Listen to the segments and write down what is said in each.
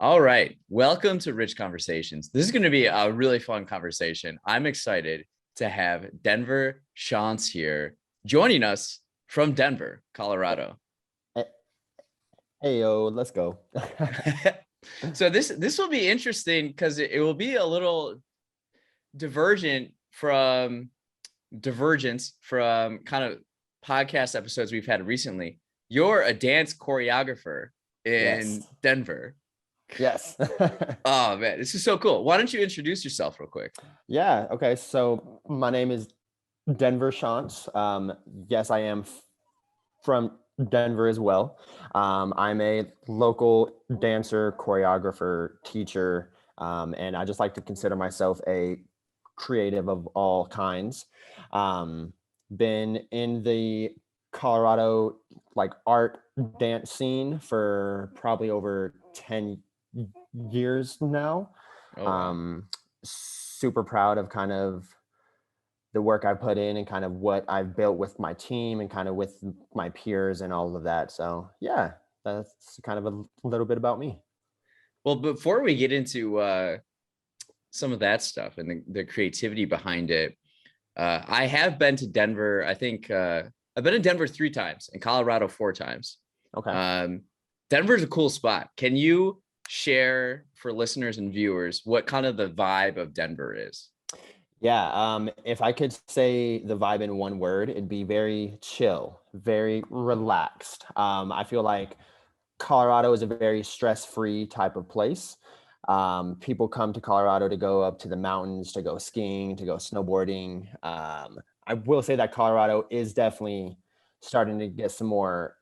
All right. Welcome to Rich Conversations. This is going to be a really fun conversation. I'm excited to have Denver Schantz here joining us from Denver, Colorado. Hey yo, let's go. So this will be interesting because it will be a little divergence from kind of podcast episodes we've had recently. You're a dance choreographer in Yes. Denver. Yes. Oh man, this is so cool. Why don't you introduce yourself real quick? Yeah. Okay. So my name is Denver Schantz. Yes, I am from Denver as well. I'm a local dancer, choreographer, teacher, and I just like to consider myself a creative of all kinds. Been in the Colorado art dance scene for probably over 10 years now. Oh wow. Super proud of kind of the work I put in and kind of what I've built with my team and kind of with my peers and all of that. So yeah, that's kind of a little bit about me. Well, before we get into some of that stuff and the creativity behind it, I have been to Denver. I think I've been in Denver 3 times and Colorado 4 times. Okay. Um, Denver's a cool spot. Can you share for listeners and viewers what kind of the vibe of Denver is? Yeah, if I could say the vibe in one word, it'd be very chill, very relaxed. I feel like Colorado is a very stress-free type of place. People come to Colorado to go up to the mountains, to go skiing, to go snowboarding. I will say that Colorado is definitely starting to get some more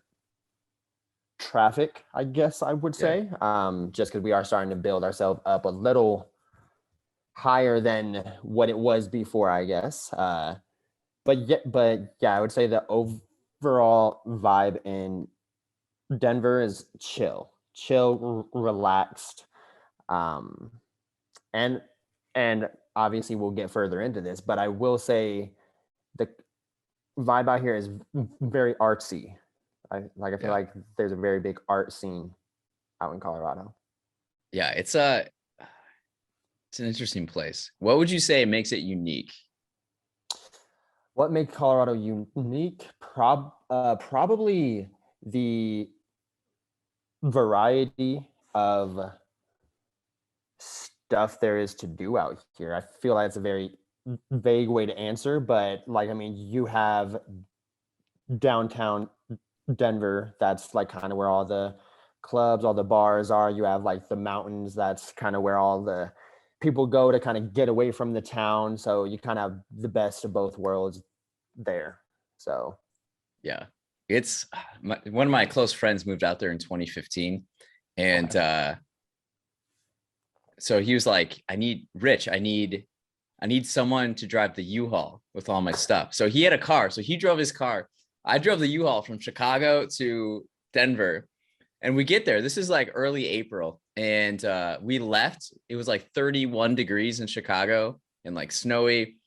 traffic, I guess I would Yeah. say, just because we are starting to build ourselves up a little higher than what it was before, I guess. But yeah, I would say the overall vibe in Denver is chill, relaxed, um, and and obviously we'll get further into this, but I will say the vibe out here is very artsy. I feel Yeah. like there's a very big art scene out in Colorado. Yeah. It's an interesting place. What would you say makes it unique? What makes Colorado unique? Probably the variety of stuff there is to do out here. I feel like it's a very vague way to answer, but you have downtown Denver, that's like kind of where all the clubs, all the bars are. You have like the mountains, that's kind of where all the people go to kind of get away from the town. So you kind of have the best of both worlds there. So Yeah. It's one of my close friends moved out there in 2015. And okay. So he was like, I need someone to drive the U-Haul with all my stuff. So he had a car. So he drove his car. I drove the U-Haul from Chicago to Denver. And we get there. This is like early April. And we left. It was like 31 degrees in Chicago and like snowy.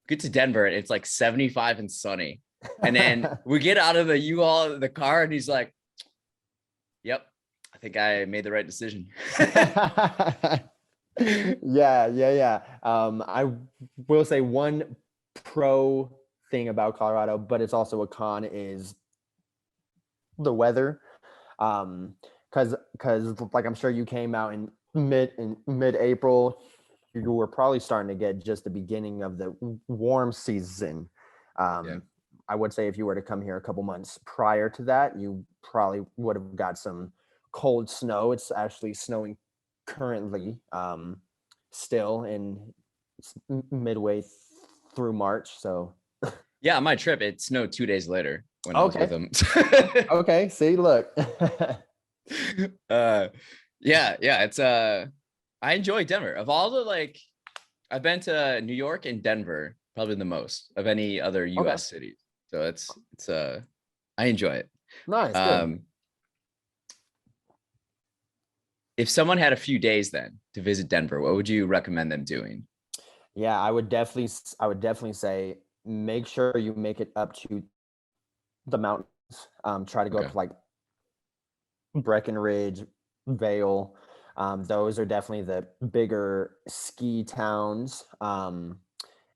Get to Denver and it's like 75 and sunny. And then we get out of the U-Haul, the car, and he's like, yep, I think I made the right decision. Yeah. I will say one pro thing about Colorado, but it's also a con, is the weather. Because like I'm sure you came out in mid-April, you were probably starting to get just the beginning of the warm season. Yeah. I would say if you were to come here a couple months prior to that, you probably would have got some cold snow. It's actually snowing currently, still in midway through March. So Yeah, on my trip, it snowed 2 days later when I was with okay, him. okay. See, look. uh yeah, it's I enjoy Denver. Of all the like I've been to New York and Denver, probably the most of any other Okay, US cities. So it's I enjoy it. nice, good. Um if someone had a few days then to visit Denver, what would you recommend them doing? Yeah, I would definitely say make sure you make it up to the mountains. Try to go up Okay. to like Breckenridge, Vale. Those are definitely the bigger ski towns. And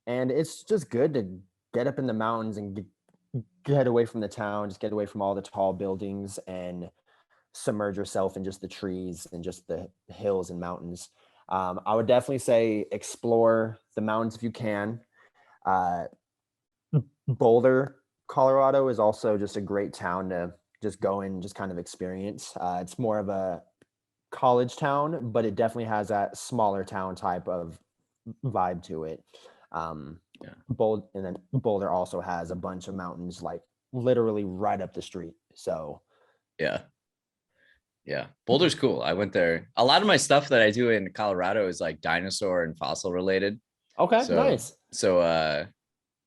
it's just good to get up in the mountains and get away from the town, just get away from all the tall buildings and submerge yourself in just the trees and just the hills and mountains. I would definitely say explore the mountains if you can. Uh, Boulder, Colorado is also just a great town to just go and just kind of experience. It's more of a college town, but it definitely has that smaller town type of vibe to it. Yeah. And then Boulder also has a bunch of mountains like literally right up the street. So Yeah. Yeah. Boulder's cool. I went there. A lot of my stuff that I do in Colorado is like dinosaur and fossil related. okay, So nice.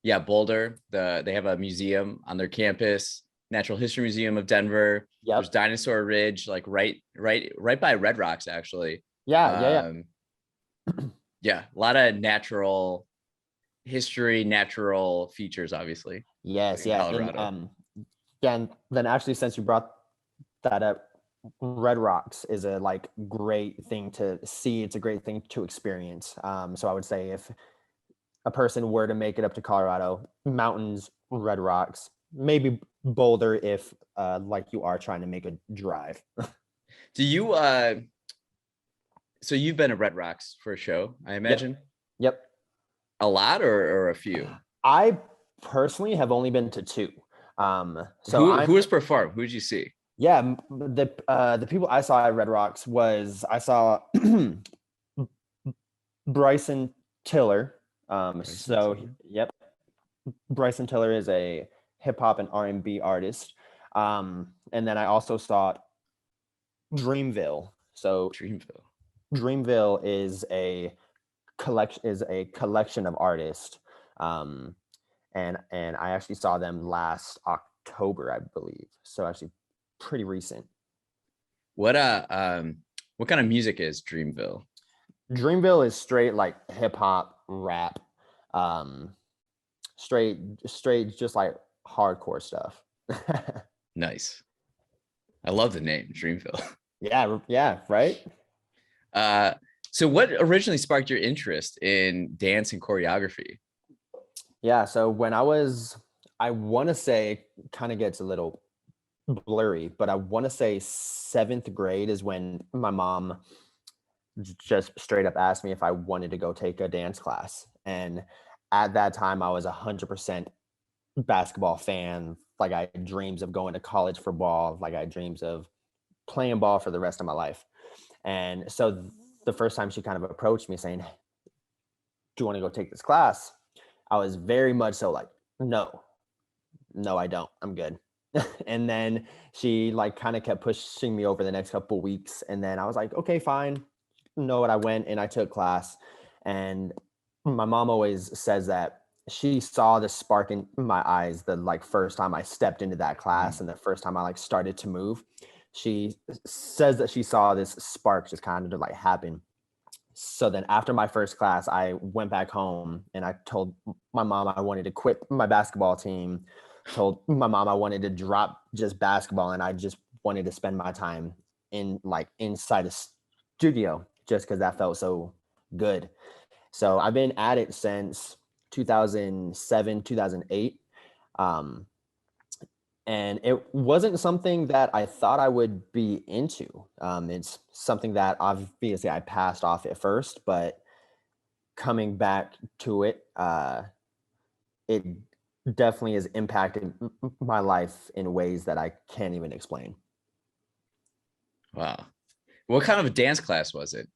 yeah, Boulder, they have a museum on their campus, Natural History Museum of Denver. Yep. There's Dinosaur Ridge, like right by Red Rocks, actually. Yeah. Yeah, a lot of natural history, natural features, obviously. Yes, In yeah. Colorado. And then actually, since you brought that up, Red Rocks is a like great thing to see. It's a great thing to experience. So I would say if a person were to make it up to Colorado, mountains, Red Rocks, maybe Boulder if like you are trying to make a drive. Do you so you've been at Red Rocks for a show, I imagine? Yep. A lot or a few? I personally have only been to two. So who has performed? Who did you see? Yeah, the people I saw at Red Rocks was I saw Bryson Tiller. Yep, Bryson Tiller is a hip hop and R&B artist. And then I also saw Dreamville. So Dreamville is a collection of artists. And I actually saw them last October, I believe. So actually pretty recent. What kind of music is Dreamville? Dreamville is straight like hip hop, rap, straight just like hardcore stuff. Nice. I love the name Dreamville. Yeah, right. So what originally sparked your interest in dance and choreography? Yeah, so when I want to say, kind of gets a little blurry, but I want to say 7th grade is when my mom just straight up asked me if I wanted to go take a dance class. And at that time, I was 100% basketball fan. Like I had dreams of going to college for ball. Like I had dreams of playing ball for the rest of my life. And so the first time she kind of approached me saying, "Do you want to go take this class?" I was very much so like, no, I don't. I'm good. And then she like kind of kept pushing me over the next couple of weeks. And then I was like, okay, fine. You know what? I went and I took class. And my mom always says that she saw the spark in my eyes the like first time I stepped into that class and the first time I like started to move. She says that she saw this spark just kind of like happen. So then after my first class, I went back home and I told my mom I wanted to quit my basketball team, told my mom I wanted to drop just basketball and I just wanted to spend my time in like inside a studio just because that felt so good. So I've been at it since 2007, 2008. And it wasn't something that I thought I would be into. It's something that obviously I passed off at first, but coming back to it, it definitely has impacted my life in ways that I can't even explain. Wow. What kind of a dance class was it?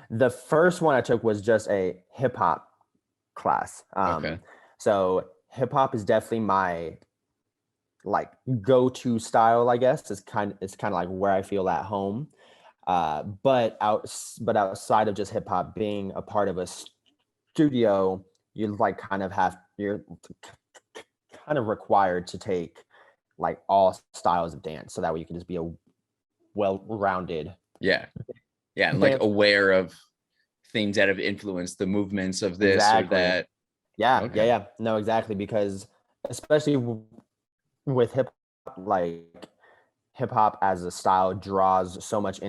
The first one I took was just a hip hop class. Okay. So hip hop is definitely my like go-to style, I guess. It's kind of like where I feel at home. But outside of just hip hop, being a part of a studio, you're kind of required to take like all styles of dance, so that way you can just be a well-rounded. Yeah, and like aware of things that have influenced the movements of this or that. Yeah. No, exactly, because especially with hip hop, like hip hop as a style draws so much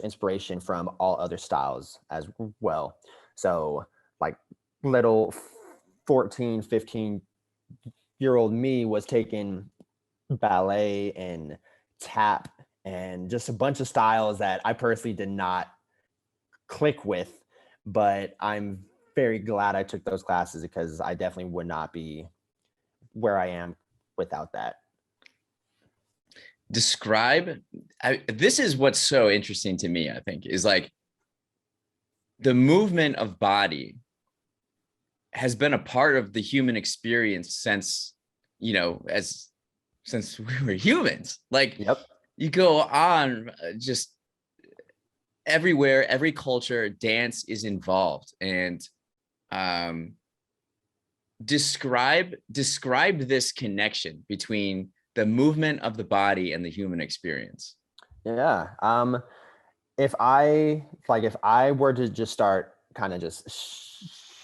inspiration from all other styles as well. So like little 14, 15-year-old me was taking ballet and tap and just a bunch of styles that I personally did not click with, but I'm very glad I took those classes because I definitely would not be where I am without that. This is what's so interesting to me, I think, is like the movement of body has been a part of the human experience since, since we were humans. Like, Yep. you go on just everywhere, every culture, dance is involved. And describe this connection between the movement of the body and the human experience. Yeah. If I were to just start kind of just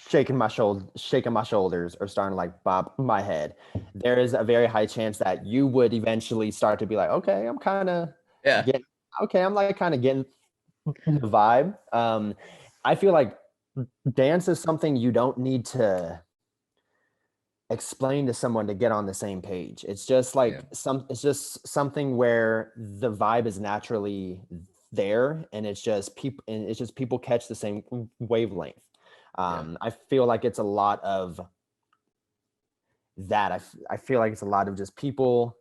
shaking my shoulders or starting to like bob my head, there is a very high chance that you would eventually start to be like, okay, I'm kind of Yeah. getting, I'm like kind of getting the vibe. I feel like dance is something you don't need to explain to someone to get on the same page. It's just like it's just something where the vibe is naturally there, and it's just people catch the same wavelength. I feel like it's a lot of that. I feel like it's a lot of just people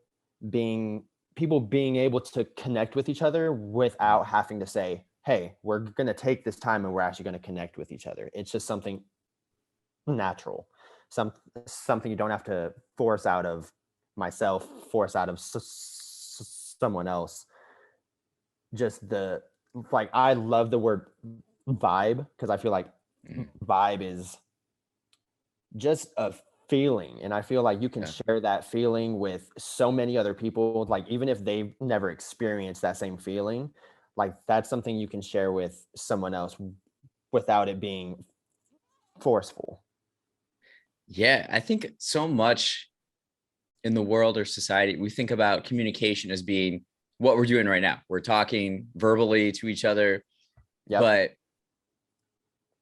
being able to connect with each other without having to say, hey, we're going to take this time and we're actually going to connect with each other. It's just something natural, something you don't have to force out of myself, force out of someone else. Just I love the word vibe because I feel like vibe is just a feeling, and I feel like you can share that feeling with so many other people, like even if they've never experienced that same feeling, like that's something you can share with someone else without it being forceful. Yeah, I think so much in the world or society, we think about communication as being what we're doing right now. We're talking verbally to each other, but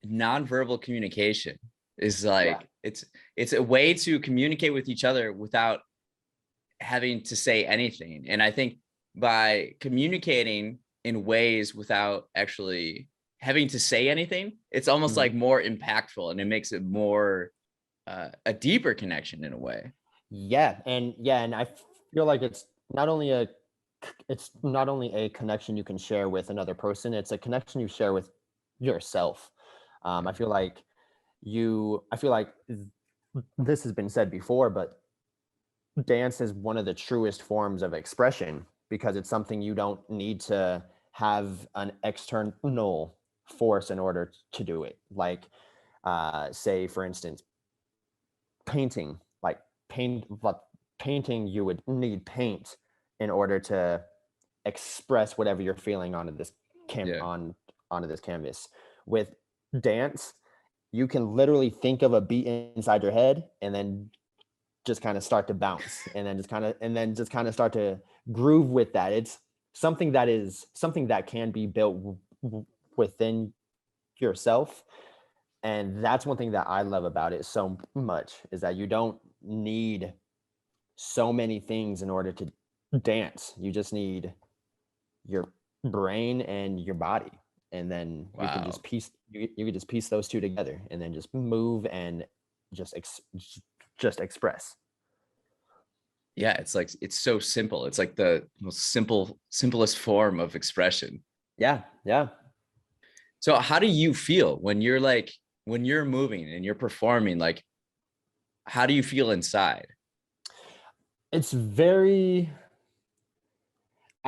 nonverbal communication is like, it's a way to communicate with each other without having to say anything. And I think by communicating in ways without actually having to say anything, it's almost like more impactful, and it makes it more a deeper connection in a way. And I feel like it's not only a connection you can share with another person, it's a connection you share with yourself. I feel like this has been said before, but dance is one of the truest forms of expression because it's something you don't need to have an external force in order to do it. Like, say, for instance, painting. Like painting, you would need paint in order to express whatever you're feeling onto this onto this canvas. With dance, you can literally think of a beat inside your head and then just kind of start to bounce and then just kind of start to groove with that. It's something that can be built within yourself. And that's one thing that I love about it so much, is that you don't need so many things in order to dance. You just need your brain and your body, and then you can just piece those two together and then just move and just express. Yeah, it's like, it's so simple. It's like the most simplest form of expression. Yeah. So how do you feel when you're moving and you're performing? Like, how do you feel inside? It's I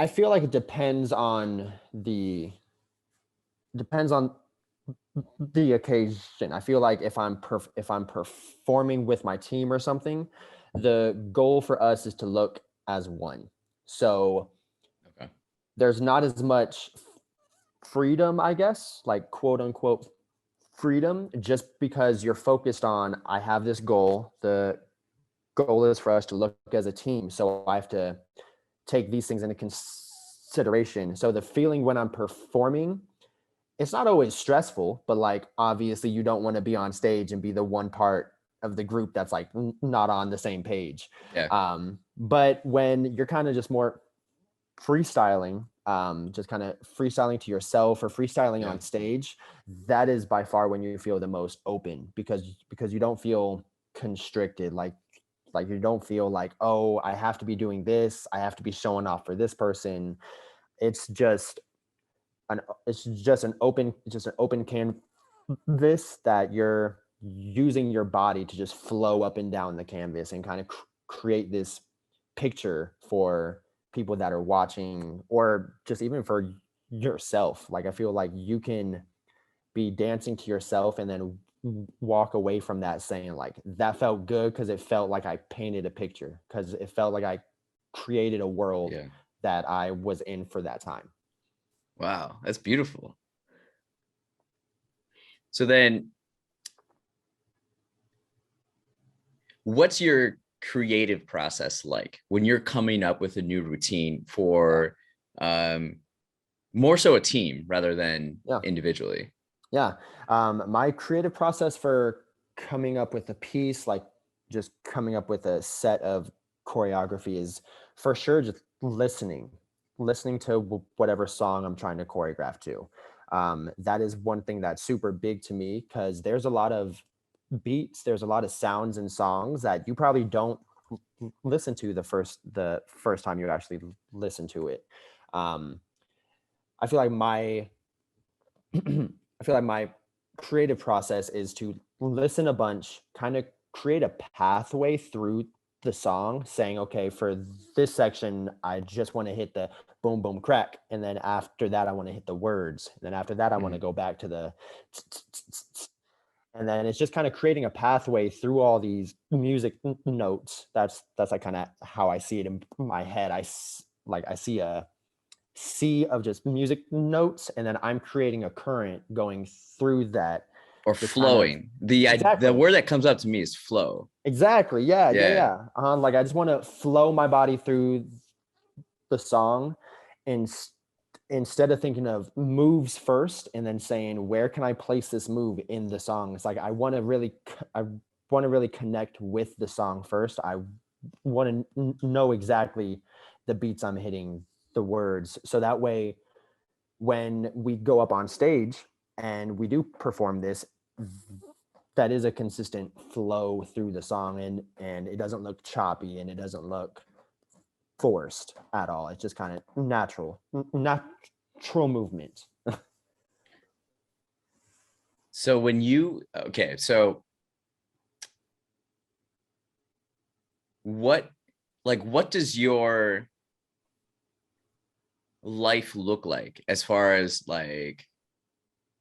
feel like it depends on the occasion. I feel like if I'm performing with my team or something, the goal for us is to look as one. So there's not as much freedom, I guess, like quote unquote freedom, just because you're focused on, I have this goal. The goal is for us to look as a team. So I have to take these things into consideration. So the feeling when I'm performing, it's not always stressful, but like obviously you don't want to be on stage and be the one part of the group that's like not on the same page. Yeah. But when you're kind of just more freestyling, just kind of freestyling to yourself or freestyling Yeah. on stage, that is by far when you feel the most open, because you don't feel constricted, like you don't feel like, oh, I have to be doing this, I have to be showing off for this person. It's just an just an open canvas that you're using your body to just flow up and down the canvas and kind of create this picture for people that are watching, or just even for yourself. Like I feel like you can be dancing to yourself and then walk away from that saying like, that felt good because it felt like I painted a picture, because it felt like I created a world Yeah. that I was in for that time. Wow, that's beautiful. So then what's your creative process like when you're coming up with a new routine for more so a team rather than individually? Yeah. My creative process for coming up with a piece, like just coming up with a set of choreography, is for sure just listening to whatever song I'm trying to choreograph to. That is one thing that's super big to me, because there's a lot of beats, there's a lot of sounds and songs that you probably don't listen to the first time you actually listen to it. Um, I feel like my I feel like my creative process is to listen a bunch, kind of create a pathway through the song, saying, okay, for this section, I just want to hit the boom, boom, crack. And then after that, I want to hit the words. And then after that, I want to go back to the, and then it's just kind of creating a pathway through all these music notes. That's like kind of how I see it in my head. I see a sea of just music notes, and then I'm creating a current going through that. Or Just kind of flowing. The exactly, word that comes up to me is flow. exactly, yeah, yeah, Yeah. yeah. Like I just want to flow my body through the song, and instead of thinking of moves first and then saying, where can I place this move in the song? It's like I want to really connect with the song first. I want to know exactly the beats I'm hitting, the words, so that way when we go up on stage and we do perform this, that is a consistent flow through the song, and it doesn't look choppy and it doesn't look forced at all. It's just kind of natural movement. So when you, okay, so what, like, what does your life look like as far as like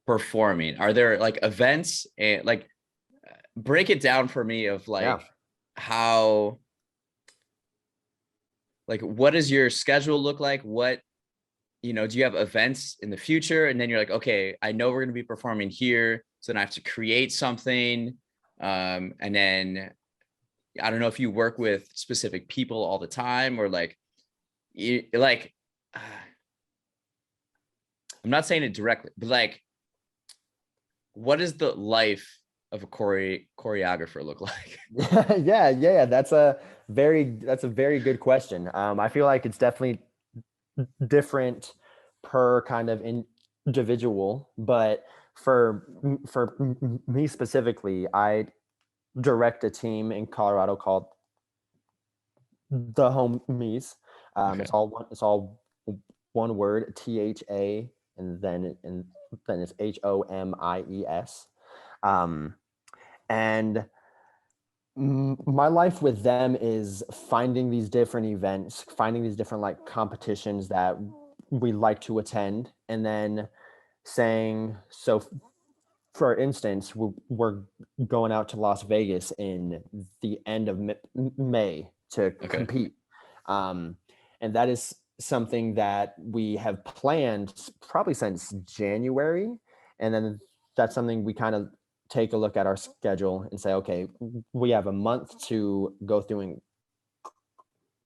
performing? Are there like events, and like break it down for me of Yeah. like how, like, what does your schedule look like? What, do you have events in the future? And then you're like, okay, I know we're going to be performing here. So then I have to create something. And then I don't know if you work with specific people all the time, or like, like, I'm not saying it directly, but like, what does the life of a choreographer look like? Yeah. That's a very good question. I feel like it's definitely different per kind of individual, but for me specifically, I direct a team in Colorado called the Homies. Okay. It's all one word, THA, and then it's HOMIES. Um, and my life with them is finding these different events, finding these different like competitions that we like to attend, and then saying, so for instance, we're going out to Las Vegas in the end of May to Okay. compete. Um, and that is something that we have planned probably since January. And then that's something we kind of take a look at our schedule and say, okay, we have a month to go through and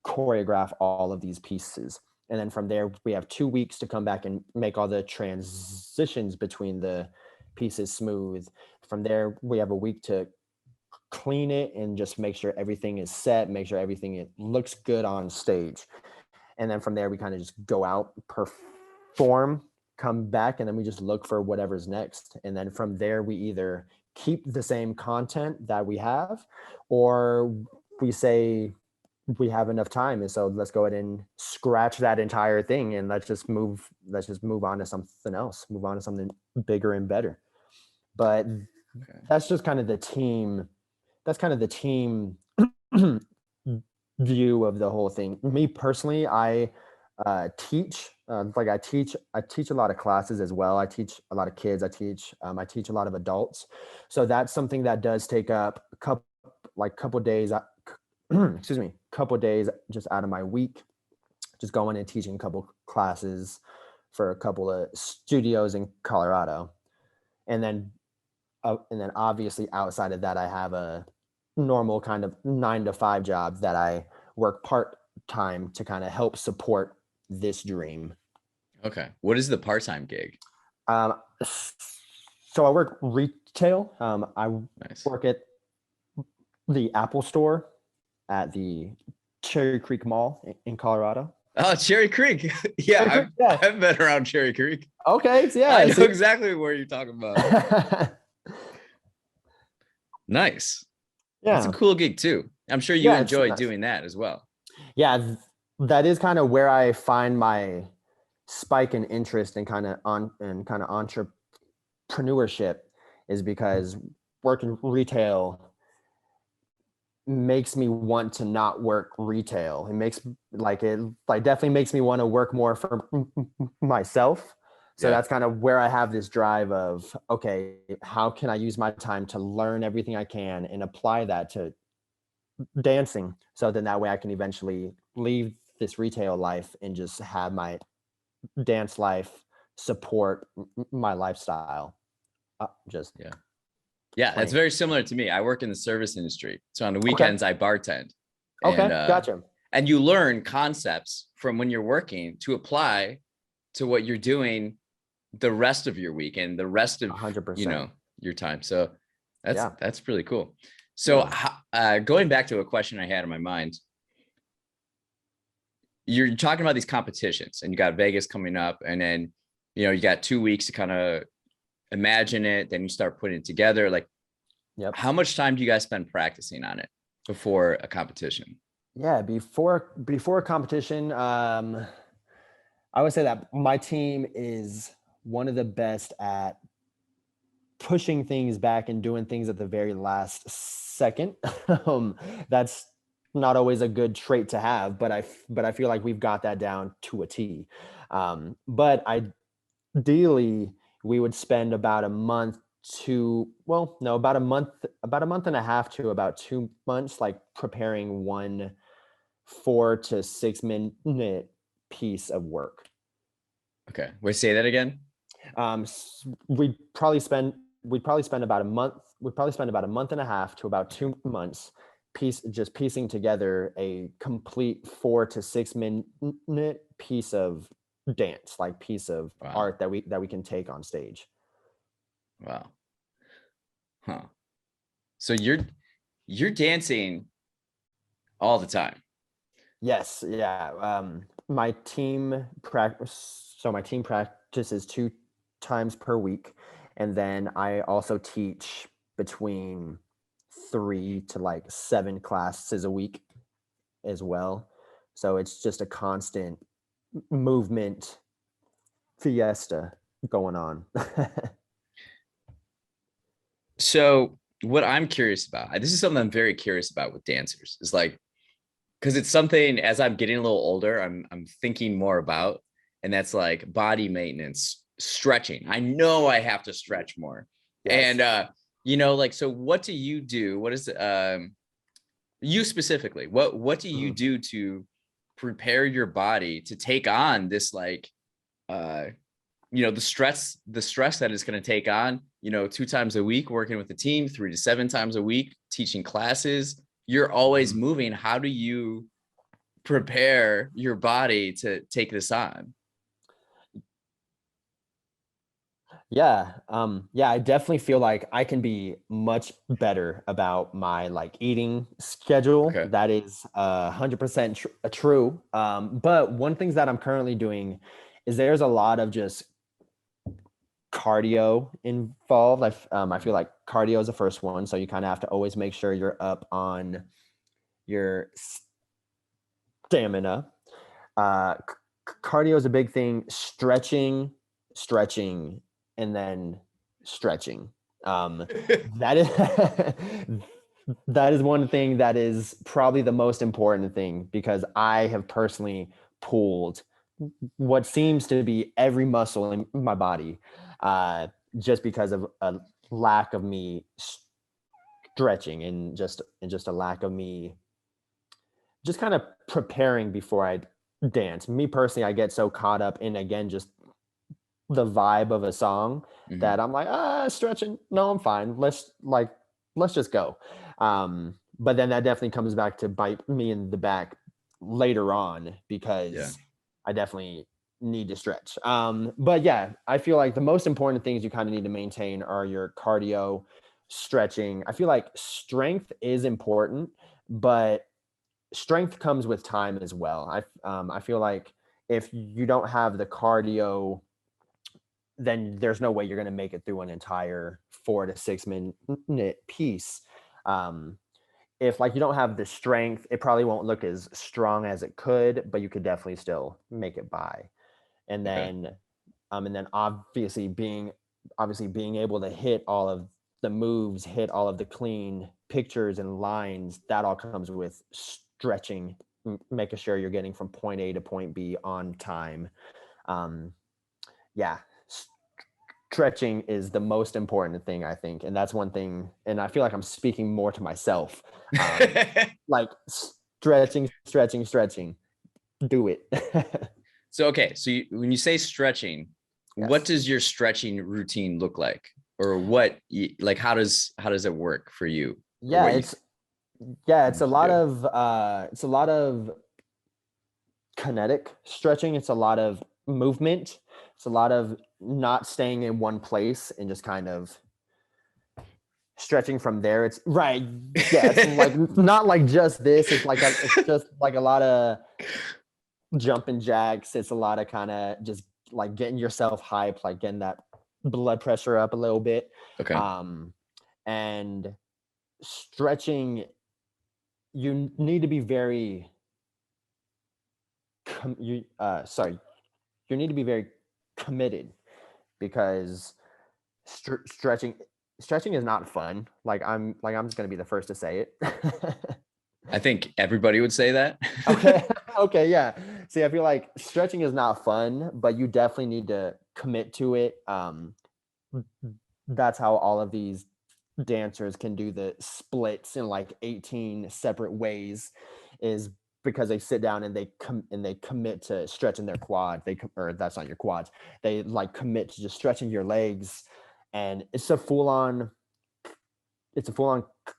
choreograph all of these pieces. And then from there, we have 2 weeks to come back and make all the transitions between the pieces smooth. From there, we have a week to clean it and just make sure everything is set, make sure everything looks good on stage. And then from there, we kind of just go out, perform, come back, and then we just look for whatever's next. And then from there, we either keep the same content that we have, or we say we have enough time, and so let's go ahead and scratch that entire thing and let's just move on to something else, move on to something bigger and better. But that's just kind of the team. That's kind of the team view of the whole thing. Me personally, I teach. I teach a lot of classes as well. I teach a lot of kids. I teach a lot of adults. So that's something that does take up a couple days. Excuse me, couple days just out of my week, just going and teaching a couple classes for a couple of studios in Colorado, and then obviously outside of that, I have a normal kind of 9 to 5 job that I work part-time to kind of help support this dream. Okay. What is the part-time gig? So I work retail. I work at the Apple store at the Cherry Creek Mall in Colorado. Oh, Cherry Creek. Yeah, I've been around Cherry Creek. Okay. So yeah. I know exactly where you're talking about. Nice. Yeah. That's a cool gig too. I'm sure you enjoy doing that as well. Yeah. That is kind of where I find my spike in interest in kind of entrepreneurship, is because working retail makes me want to not work retail. It definitely makes me want to work more for myself. So that's kind of where I have this drive of, okay, how can I use my time to learn everything I can and apply that to dancing? So then that way I can eventually leave this retail life and just have my dance life support my lifestyle. Yeah, that's very similar to me. I work in the service industry. So on the weekends, I bartend. Okay, gotcha. And you learn concepts from when you're working to apply to what you're doing the rest of your week and the rest of 100%. Your time. So that's really cool. So going back to a question I had in my mind, you're talking about these competitions and you got Vegas coming up, and then, you got 2 weeks to kind of imagine it, then you start putting it together. Like, how much time do you guys spend practicing on it before a competition? Yeah, before a competition, I would say that my team is one of the best at pushing things back and doing things at the very last second. That's not always a good trait to have, but I feel like we've got that down to a T. But ideally, we would spend about a month about a month and a half to about 2 months, like preparing one 4 to 6 minute piece of work. Okay, wait, say that again. We'd probably spend about a month. We'd probably spend about a month and a half to about 2 months piecing together a complete 4 to 6 minute piece of dance, like piece of art that we can take on stage. Wow. Huh. So you're dancing all the time. Yes. Yeah. My team practices 2 times per week. And then I also teach between 3 to 7 classes a week as well. So it's just a constant movement fiesta going on. So what I'm curious about, this is something I'm very curious about with dancers, is because it's something, as I'm getting a little older, I'm thinking more about, and that's like body maintenance, stretching. I know I have to stretch more. Yes. And so what do you do? What is you specifically, what do you do to prepare your body to take on this the stress that it's going to take on, 2 times a week working with the team, 3 to 7 times a week teaching classes? You're always moving. How do you prepare your body to take this on? Yeah. Yeah, I definitely feel like I can be much better about my like eating schedule. Okay. That is 100% true. But one thing that I'm currently doing is there's a lot of just cardio involved. I feel like cardio is the first one. So you kind of have to always make sure you're up on your stamina. Cardio is a big thing. Stretching, and then stretching. That is that is one thing that is probably the most important thing because I have personally pulled what seems to be every muscle in my body, uh, just because of a lack of me stretching and just a lack of me just kind of preparing before I dance. Me personally, I get so caught up in again just the vibe of a song Mhm. that I'm like, stretching. No, I'm fine. Let's just go. But then that definitely comes back to bite me in the back later on Yeah. because I definitely need to stretch. But yeah, I feel like the most important things you kind of need to maintain are your cardio, stretching. I feel like strength is important, but strength comes with time as well. I feel like if you don't have the cardio, then there's no way you're going to make it through an entire 4 to 6 minute piece. Um, if like you don't have the strength, it probably won't look as strong as it could, but you could definitely still make it by. And Okay. then, and then obviously being able to hit all of the moves, hit all of the clean pictures and lines, that all comes with stretching, making sure you're getting from point A to point B on time. Um, yeah, stretching is the most important thing, I think, and that's one thing. And I feel like I'm speaking more to myself. Like stretching. Do it. So, okay. So when you say stretching, what Yes. does your stretching routine look like? Or like, how does it work for you? Or Yeah, what you it's yeah, do? it's a lot of kinetic stretching. It's a lot of movement. It's a lot of not staying in one place and just kind of stretching from there. It's right. Yeah, it's like not like just this. It's just like a lot of jumping jacks. It's a lot of kind of just like getting yourself hyped, like getting that blood pressure up a little bit. Okay. Um and stretching, you need to be very you sorry, you need to be very committed because stretching is not fun. I'm just going to be the first to say it. I think everybody would say that. Okay. Okay, yeah. See, I feel like stretching is not fun, but you definitely need to commit to it. That's how all of these dancers can do the splits in like 18 separate ways, is because they sit down and they commit to stretching their quad. Or that's not your quads. They like commit to just stretching your legs, and it's a full on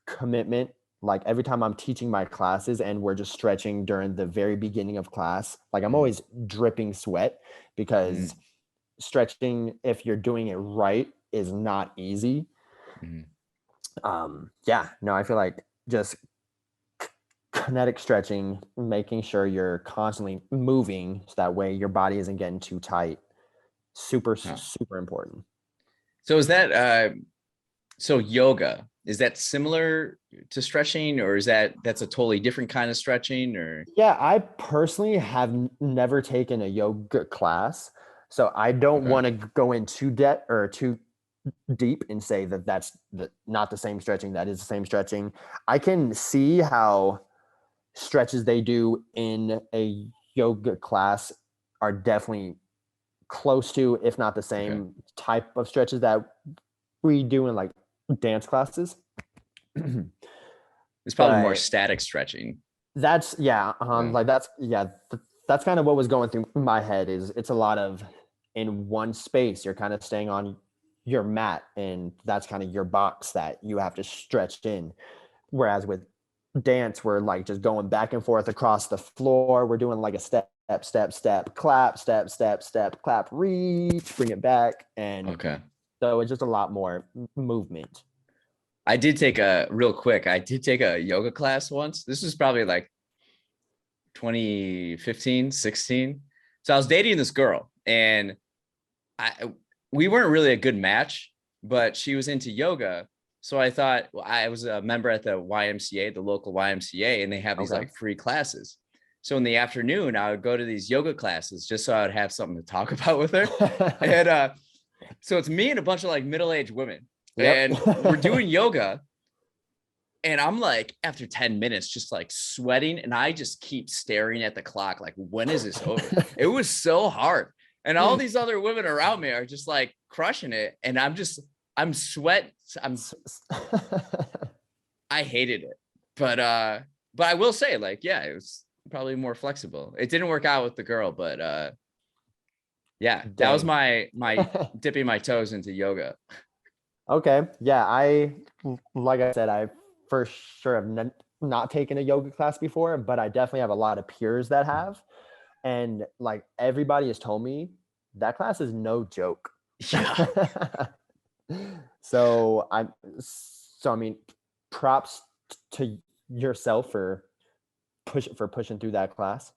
commitment. Like every time I'm teaching my classes and we're just stretching during the very beginning of class, like I'm Mhm. always dripping sweat because Mhm. stretching, if you're doing it right, is not easy. Mhm. Yeah, no, I feel like just kinetic stretching, making sure you're constantly moving so that way your body isn't getting too tight. Huh. Super important. So is that so yoga, is that similar to stretching, or that's a totally different kind of stretching, or Yeah, I personally have never taken a yoga class, so I don't okay. want to go in too debt or too deep and say that not the same stretching. That is the same stretching. I can see how stretches they do in a yoga class are definitely close to, if not the Okay. same type of stretches that we do in like dance classes. It's probably more But static stretching. that's yeah, Yeah. like that's kind of what was going through my head. Is it's a lot of in one space. You're kind of staying on your mat, and that's kind of your box that you have to stretch in. Whereas with dance, we're like just going back and forth across the floor. We're doing like a step, clap, step, clap, reach, bring it back. And Okay. so it's just a lot more movement. I did take a yoga class once. This was probably like 2015, 16. So I was dating this girl and we weren't really a good match, but she was into yoga. So I thought, well, I was a member at the YMCA, the local YMCA, and they have these Okay. like free classes. So in the afternoon, I would go to these yoga classes just so I would have something to talk about with her. And so it's me and a bunch of like middle-aged women, Yep. and we're doing yoga. And I'm like, after 10 minutes, just like sweating. And I just keep staring at the clock, like, when is this over? It was so hard. And all these other women around me are just like crushing it. And I'm sweat. I hated it. But I will say, like, yeah, it was probably more flexible. It didn't work out with the girl, but yeah, that was my dipping my toes into yoga. Okay. Yeah. Like I said, I for sure have not taken a yoga class before, but I definitely have a lot of peers that have. And like everybody has told me that class is no joke. Yeah. So I mean, props to yourself for pushing through that class.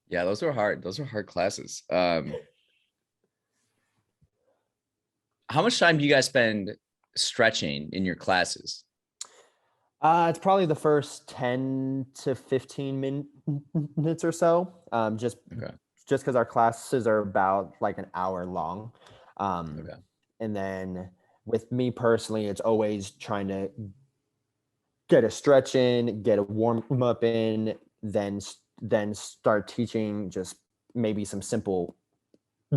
Yeah, those were hard. Those were hard classes. How much time do you guys spend stretching in your classes? It's probably the first 10 to 15 minutes or so. Just Okay. because our classes are about like an hour long. Okay. And then with me personally, it's always trying to get a stretch in, get a warm up in, then start teaching just maybe some simple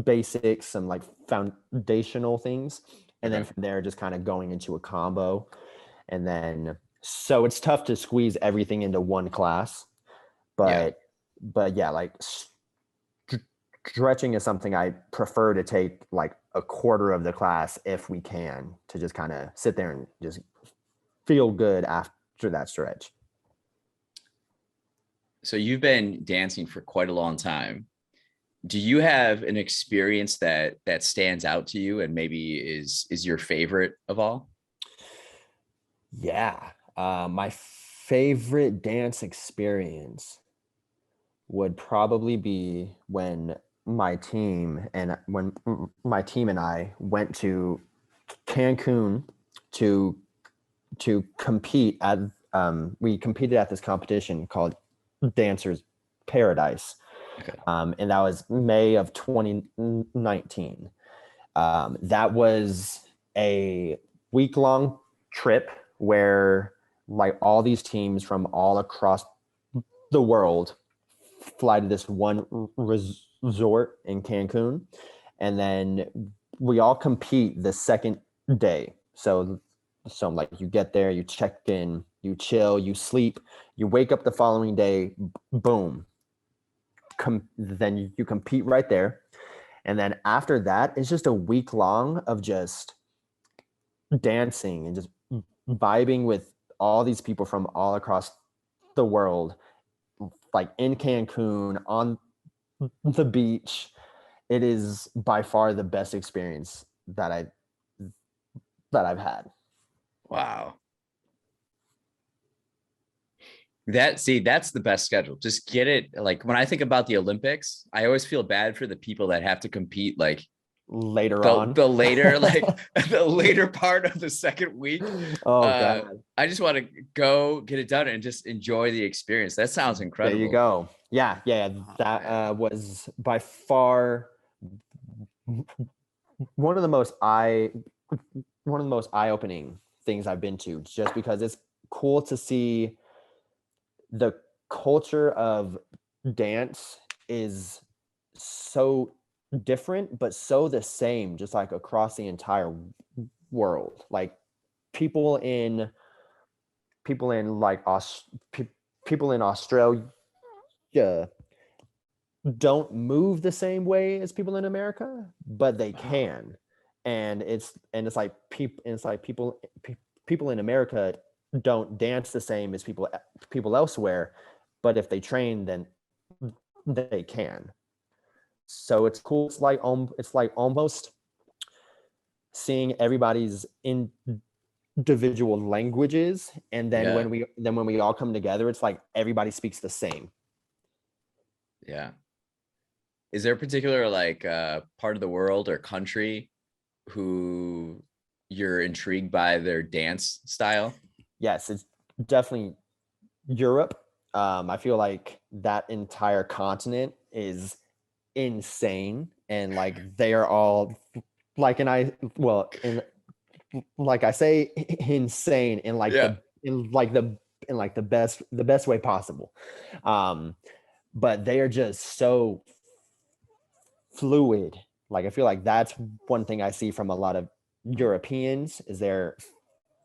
basics, some like foundational things. And then Okay. from there, just kind of going into a combo. And then, so it's tough to squeeze everything into one class, Yeah. but yeah, like stretching is something I prefer to take like a quarter of the class if we can, to just kind of sit there and just feel good after that stretch. So you've been dancing for quite a long time. Do you have an experience that stands out to you and maybe is your favorite of all? Yeah. My favorite dance experience would probably be when my team and I went to Cancun to compete at we competed at this competition called Dancers Paradise. Okay. And that was May of 2019. That was a week-long trip where like all these teams from all across the world fly to this one resort in Cancun, and then we all compete the second day. So like you get there, you check in, you chill, you sleep, you wake up the following day, boom. Then you compete right there. And then after that, it's just a week long of just dancing and just vibing with all these people from all across the world, like in Cancun on the beach. It is by far the best experience that I've had. Wow. That's the best schedule. Just get it. Like when I think about the Olympics, I always feel bad for the people that have to compete like Later the on. the later like the later part of the second week. Oh Uh God. I just want to go get it done and just enjoy the experience. That sounds There you incredible. go. Yeah. Oh, That man. was by far one of the most eye one of the most eye-opening things I've been to, just because it's cool to see the culture of dance is so different but so the same, just like across the entire world. Like people in people in like people in Australia don't move the same way as people in America, but they Wow. can. And it's like people in America don't dance the same as people elsewhere, but if they train, then they can. So it's cool. It's like almost seeing everybody's individual languages, and then Yeah. when we all come together, it's like everybody speaks the same. Yeah. Is there a particular like part of the world or country who you're intrigued by their dance style? Yes, it's definitely Europe. I feel like that entire continent is insane, and like they are all like, and I well, in like I say, insane in like Yeah. the best way possible. Um, but they are just so fluid. Like I feel like that's one thing I see from a lot of Europeans is they're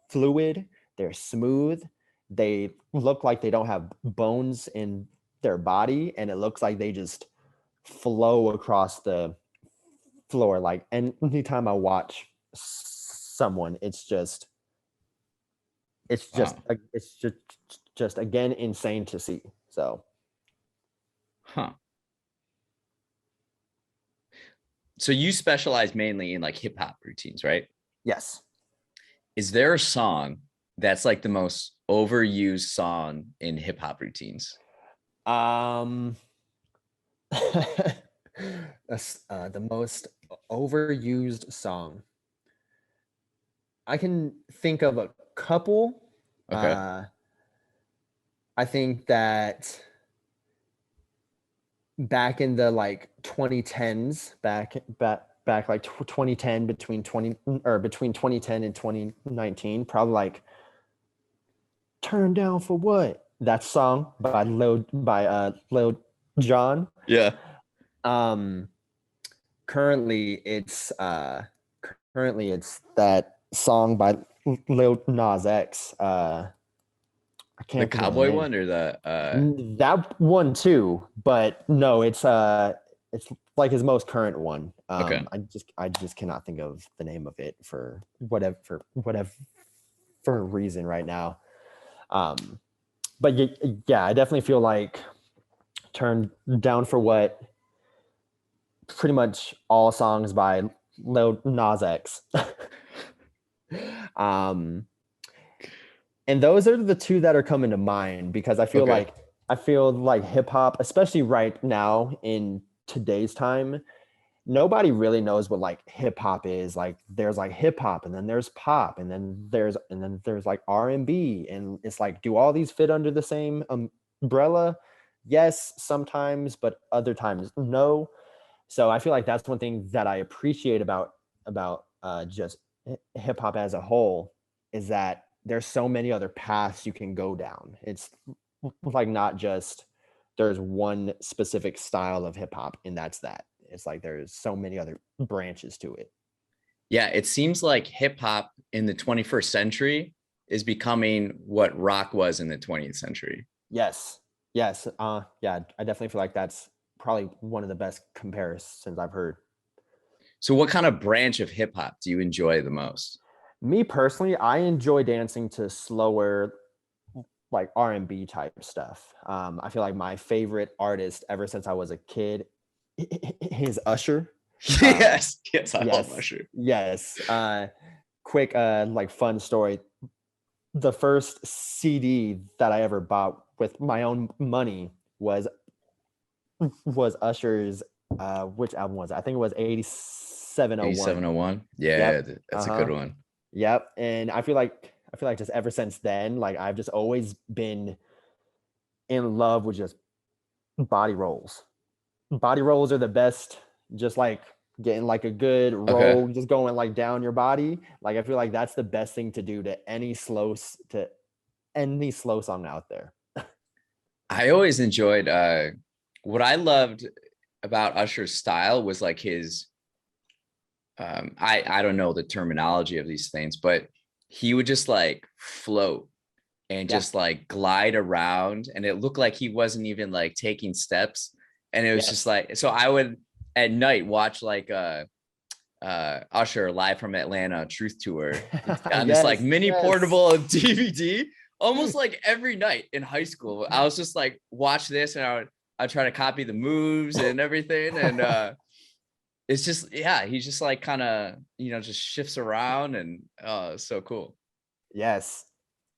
fluid, they're smooth, they look like they don't have bones in their body, and it looks like they just flow across the floor. Like anytime I watch someone, Wow. it's just again insane to see. So Huh. So you specialize mainly in like hip hop routines, right? yes. Is there a song that's like the most overused song in hip hop routines? um the most overused song, I can think of a couple. Okay. uh I think that back in the like 2010s, back like 2010, between 2010 and 2019, probably like "Turn Down for What," that song by Lil Jon. Yeah. um currently it's that song by Lil Nas X. I The can't think of the cowboy name. one or the That one too, but no, it's like his most current one. okay. I just cannot think of the name of it for whatever for reason right now. Um, but yeah, I definitely feel like "Turn Down for What," pretty much all songs by Lil Nas X. um, and those are the two that are coming to mind because Okay. I feel like hip hop, especially right now in today's time, nobody really knows what like hip hop is. Like there's like hip hop, and then there's pop, and then there's like R&B, and it's like, do all these fit under the same umbrella? Yes, sometimes, but other times no. So I feel like that's one thing that I appreciate about just hip hop as a whole, is that there's so many other paths you can go down. It's like not just there's one specific style of hip hop and that's that. It's like there's so many other branches to it. Yeah, it seems like hip hop in the 21st century is becoming what rock was in the 20th century. Yes. Yes. Yeah, I definitely feel like that's probably one of the best comparisons I've heard. So what kind of branch of hip hop do you enjoy the most? Me personally, I enjoy dancing to slower like R&B type stuff. I feel like my favorite artist ever since I was a kid is Usher. Um, Yes, yes, I love yes, Usher. yes. Quick, like fun story. The first CD that I ever bought with my own money was Usher's. Which album was it? I think it was 8701. 8701. Yeah, Yep. that's a good Uh-huh. one. Yep. And I feel like just ever since then, like I've just always been in love with just body rolls. Body rolls are the best. Just like getting like a good Okay. roll, just going like down your body. Like I feel like that's the best thing to do to any slow song out there. I always enjoyed what I loved about Usher's style was like his I don't know the terminology of these things, but he would just like float and Yeah. just like glide around, and it looked like he wasn't even like taking steps, and it was just Yes. like, so I would at night watch like Usher Live from Atlanta Truth Tour. It's on this like Yes, mini yes. portable DVD almost like every night in high school. I was just like, watch this, and I'd try to copy the moves and everything. And it's just, yeah, he's just like kind of, just shifts around, and it's so cool. Yes.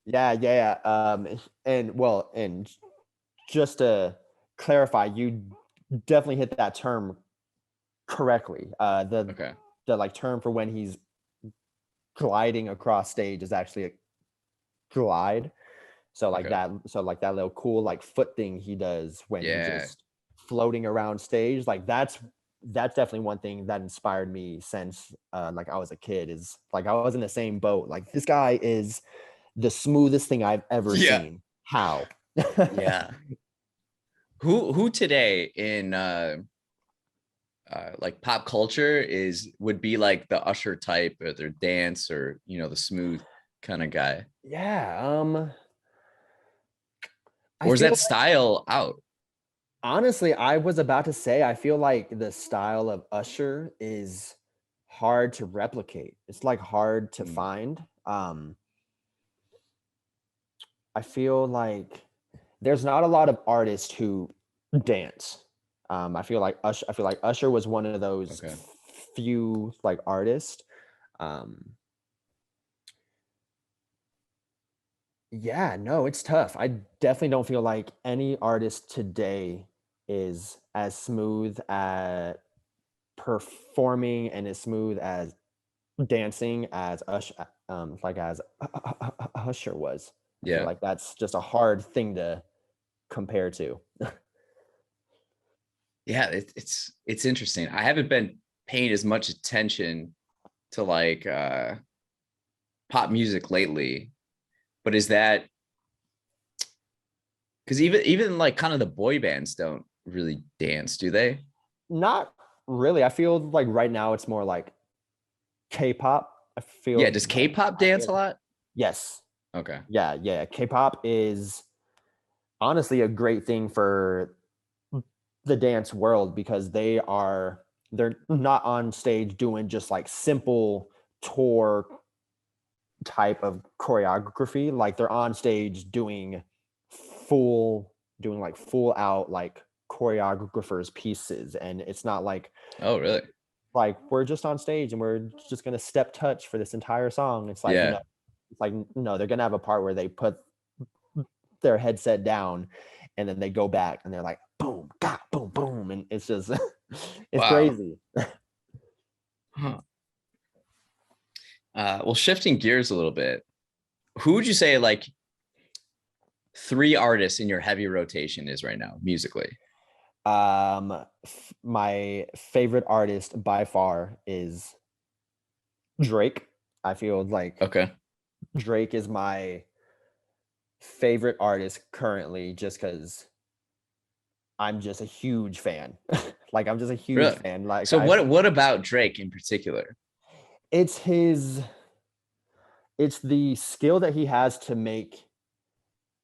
Yeah, yeah, yeah. And just to clarify, you definitely hit that term correctly. Okay. The like term for when he's gliding across stage is actually a glide. Okay. So like that little cool like foot thing he does when he's Yeah. just floating around stage, like that's definitely one thing that inspired me since like I was a kid. Is like I was in the same boat. Like this guy is the smoothest thing I've ever Yeah. seen. How? Yeah. Who today in like pop culture would be like the Usher type, or their dance, or the smooth kind of guy? Yeah. I Or is feel that style out? honestly, I was about to say, I feel like the style of Usher is hard to replicate. It's like hard to Mm. find. I feel like there's not a lot of artists who dance. I feel like Usher was one of those Okay. few like artists. Um, yeah, no, it's tough. I definitely don't feel like any artist today is as smooth at performing and as smooth as dancing as Usher was. I feel Yeah. like that's just a hard thing to compare to. Yeah, it's interesting. I haven't been paying as much attention to like pop music lately, but is that because even like kind of the boy bands don't really dance, do they? Not really. I feel like right now it's more like K-pop. Yeah, does K-pop I dance feel a lot? yes. Okay. Yeah, yeah. K-pop is honestly a great thing for the dance world because they're not on stage doing just like simple tour type of choreography. Like they're on stage doing like full out like choreographers pieces, and it's not Oh, really? like we're just on stage and we're just gonna step touch for this entire song. It's like no, Yeah. they're gonna have a part where they put their headset down and then they go back and they're like boom, ga, boom, boom, and it's just it's Wow. crazy. Huh. Well, shifting gears a little bit, who would you say like three artists in your heavy rotation is right now musically? My favorite artist by far is Drake. I feel like Okay. Drake is my favorite artist currently just because I'm just a huge fan. Like I'm just a huge Really? fan. Like So what about Drake in particular? it's his it's the skill that he has to make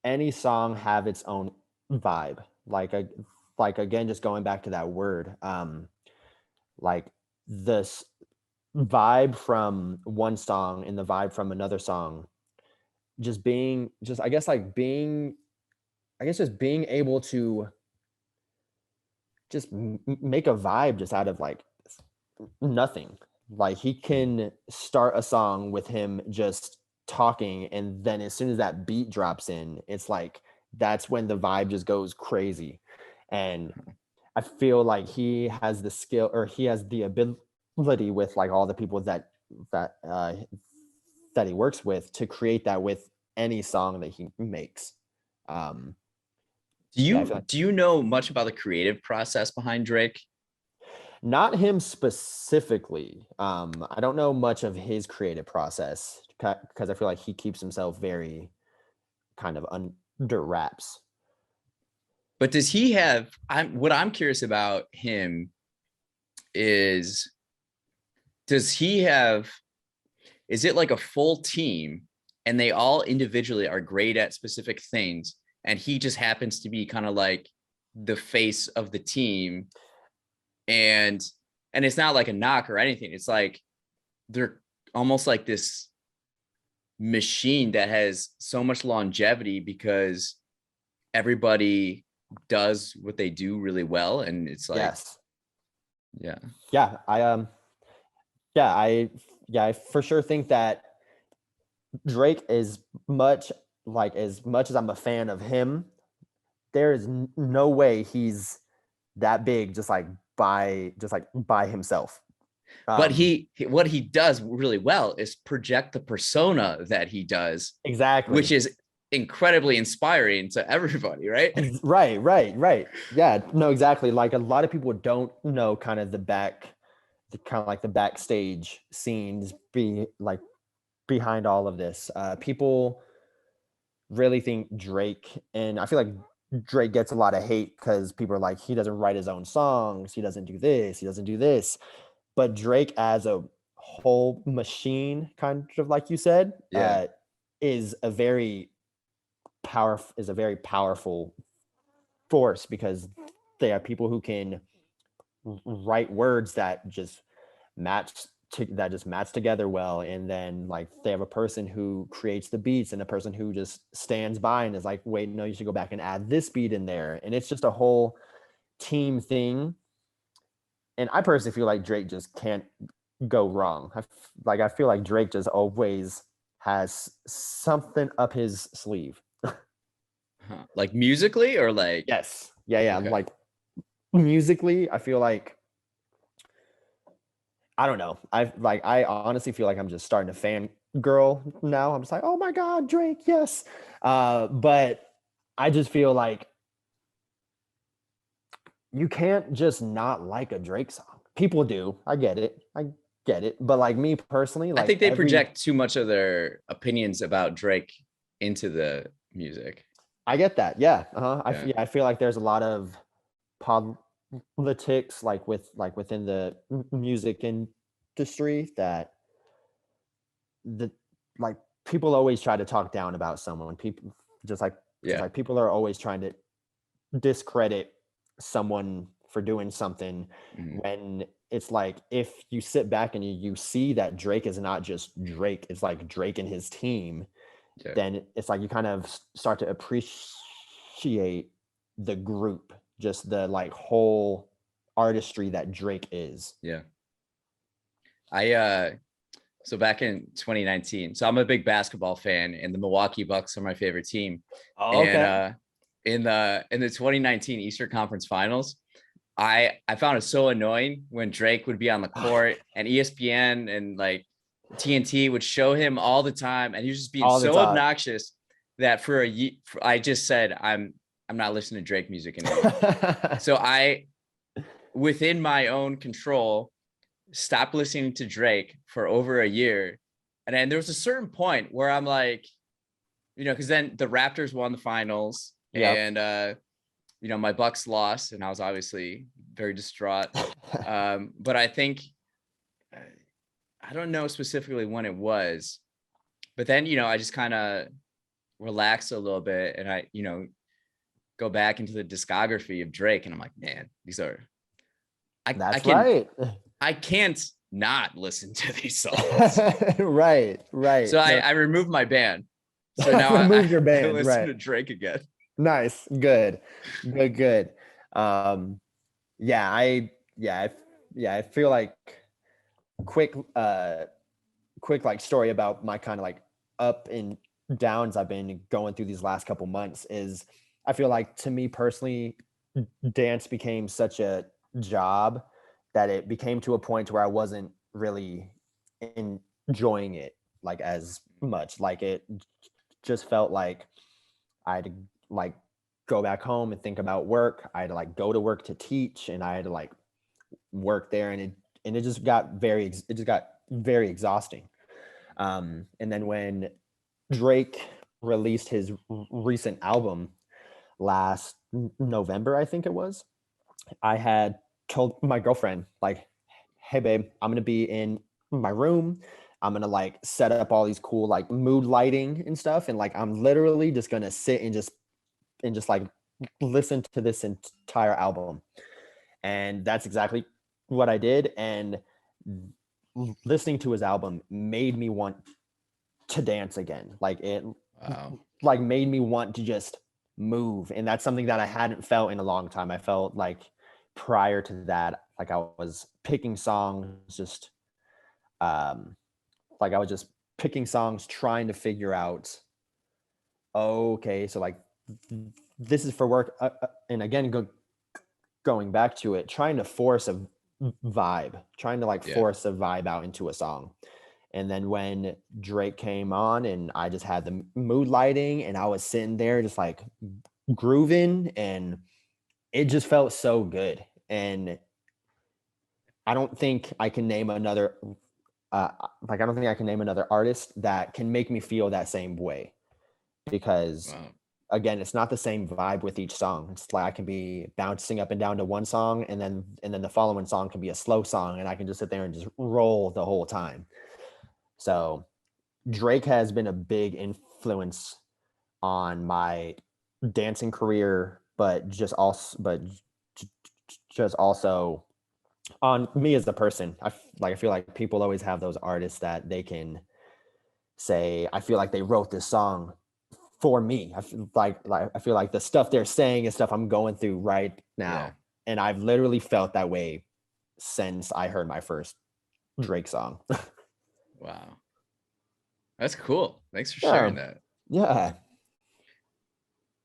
any song have its own vibe. Like again, just going back to that word, like this vibe from one song and the vibe from another song, just being just I guess like being I guess just being able to just make a vibe just out of like nothing. Like he can start a song with him just talking, and then as soon as that beat drops in, it's like that's when the vibe just goes crazy. And I feel like he has the skill or he has the ability with like all the people that that he works with to create that with any song that he makes. Um, Do yeah, I you feel like do you know much about the creative process behind Drake? not him specifically. I don't know much of his creative process because I feel like he keeps himself very kind of under wraps. But does he have what I'm curious about him is, does he have, is it like a full team and they all individually are great at specific things, and he just happens to be kind of like the face of the team, and and it's not like a knock or anything. It's like they're almost like this machine that has so much longevity because everybody does what they do really well. And it's like, Yes. yeah. Yeah. I for sure think that Drake is as much as I'm a fan of him, there is no way he's that big just by himself. But Um, what he does really well is project the persona that he does, which exactly. is incredibly inspiring to everybody, right? Right. Yeah, no, exactly. Like a lot of people don't know kind of the backstage scenes behind all of this. People really think Drake, and I feel like Drake gets a lot of hate because people are like, he doesn't write his own songs, he doesn't do this, he doesn't do this. But Drake as a whole machine, kind of like you said, Yeah. is a very powerful force because they are people who can write words that just match together well, and then like they have a person who creates the beats and a person who just stands by and is like, wait, no, you should go back and add this beat in there, and it's just a whole team thing. And I personally feel like Drake just can't go wrong. I feel like Drake just always has something up his sleeve. Huh. Like musically or like, Yes. Yeah. okay. Like musically, I feel like I don't know. I honestly feel like I'm just starting to fan girl now. I'm just like, oh my God, Drake, yes. But I just feel like you can't just not like a Drake song. People do. I get it. But like me personally, I like think they project too much of their opinions about Drake into the music. I get that. Yeah. Uh-huh. Yeah. I feel like there's a lot of politics within the music industry that the like people always try to talk down about someone. People just like just Yeah. like people are always trying to discredit someone for doing something Mhm. when it's like if you sit back and you see that Drake is not just Drake, it's like Drake and his team, Yeah. then it's like you kind of start to appreciate the group, just the like whole artistry that Drake is. Yeah. I so back in 2019, so I'm a big basketball fan and the Milwaukee Bucks are my favorite team. Oh, And okay. in the 2019 Eastern Conference Finals, I found it so annoying when Drake would be on the court and ESPN and like TNT would show him all the time and he was just being All the so time. obnoxious that I just said I'm not listening to Drake music anymore. So I, within my own control, stopped listening to Drake for over a year. And then there was a certain point where I'm like, because then the Raptors won the finals Yep. and my Bucks lost, and I was obviously very distraught. But I think I don't know specifically when it was, but then I just kind of relaxed a little bit, and I go back into the discography of Drake, and I'm like, man, these are I I That's can right. I can't not listen to these songs. Right. So I No. I removed my band. So now Remove your I band. listen Right. to Drake again. Nice. Good. Um, yeah, I feel like quick quick like story about my kind of like up and downs I've been going through these last couple months is I feel like to me personally, dance became such a job that it became to a point where I wasn't really enjoying it like as much. Like it just felt like I had to like go back home and think about work. I had to like go to work to teach and I had to like work there and it just got very exhausting. And then when Drake released his recent album last November, I think it was, I had told my girlfriend, like, hey, babe, I'm going to be in my room. I'm going to like set up all these cool like mood lighting and stuff. And like, I'm literally just going to sit and just like listen to this entire album. And that's exactly what I did, and listening to his album made me want to dance again. Like it Wow. like made me want to just move. And that's something that I hadn't felt in a long time. I felt like prior to that, like I was picking songs, just um like I was just picking songs, trying to figure out, okay, so like this is for work. And again, going back to it, trying to force a vibe, trying to like Yeah. force a vibe out into a song. And then when Drake came on and I just had the mood lighting and I was sitting there just like grooving, and it just felt so good. And I don't think I can name another I don't think I can name another artist that can make me feel that same way, because Wow. again, it's not the same vibe with each song. It's like I can be bouncing up and down to one song, and then the following song can be a slow song, and I can just sit there and just roll the whole time. So Drake has been a big influence on my dancing career, but just also on me as a person. I feel like people always have those artists that they can say, I feel like they wrote this song for me. I feel like I feel like the stuff they're saying is stuff I'm going through right Yeah. now. And I've literally felt that way since I heard my first Drake song. Wow. That's cool. Thanks for Yeah. sharing that. Yeah.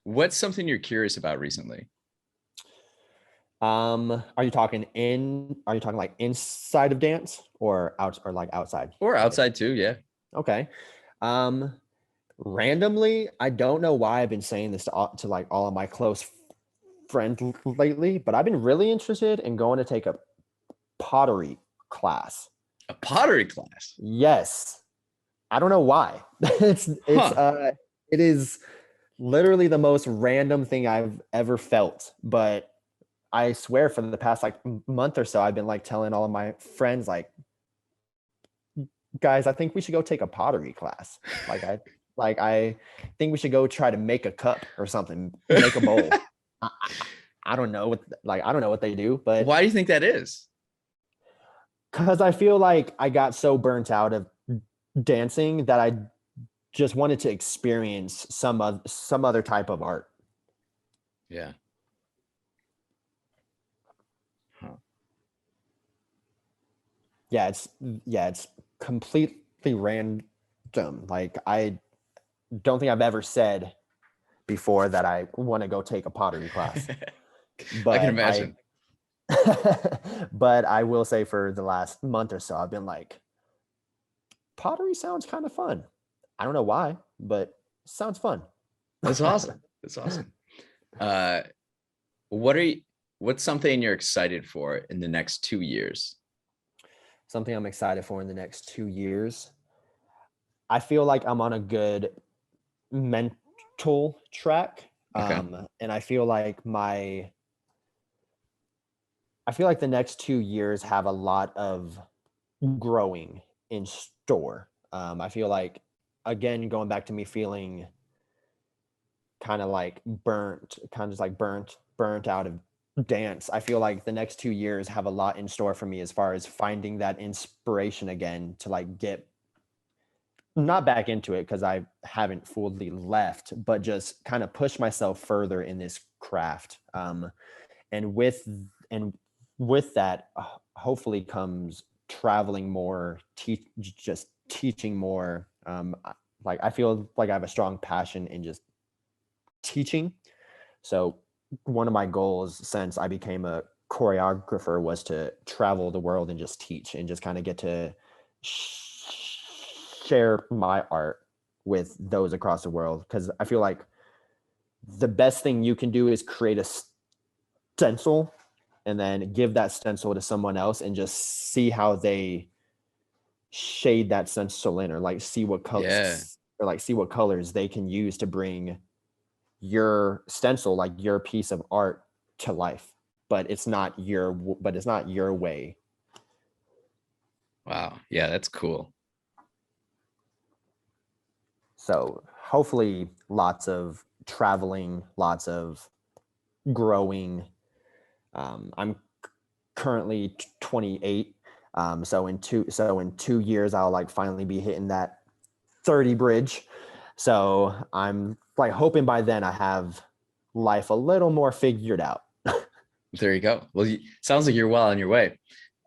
What's something you're curious about recently? Are you talking like inside of dance or out or like outside Or of it? outside too, yeah. Okay. Um, Randomly, I don't know why I've been saying this to like all of my close friends lately, but I've been really interested in going to take a pottery class. A pottery class. Yes. I don't know why. Huh. It is literally the most random thing I've ever felt, but I swear for the past like month or so, I've been like telling all of my friends, like, guys, I think we should go take a pottery class. I think we should go try to make a cup or something, make a bowl. I, I don't know I don't know what they do, but Why do you think that is? because I feel like I got so burnt out of dancing that I just wanted to experience some other type of art. Yeah. Huh. It's completely random. Like I don't think I've ever said before that I want to go take a pottery class, I can but imagine. but I will say for the last month or so, I've been like, pottery sounds kind of fun. I don't know why, but it sounds fun. That's awesome. That's awesome. Uh, what are you, what's something you're excited for in the next 2 years? Something I'm excited for in the next 2 years. I feel like I'm on a good mental track. Okay. And I feel like the next 2 years have a lot of growing in store. I feel like, again, going back to me feeling kind of like burnt out of dance. I feel like the next 2 years have a lot in store for me as far as finding that inspiration again to like get not back into it because I haven't fully left, but just kind of push myself further in this craft. And with that, hopefully comes traveling more, just teaching more. Like I feel like I have a strong passion in just teaching. So one of my goals since I became a choreographer was to travel the world and just teach and just kind of get to share my art with those across the world, because I feel like the best thing you can do is create a stencil and then give that stencil to someone else and just see how they shade that stencil in, or like see what Yeah. colors they can use to bring your stencil, like your piece of art, to life. But it's not your way. Wow. Yeah, that's cool. So hopefully lots of traveling, lots of growing. I'm currently 28. So in 2 years, I'll like finally be hitting that 30 bridge. So I'm like hoping by then I have life a little more figured out. There you go. Well, sounds like you're well on your way.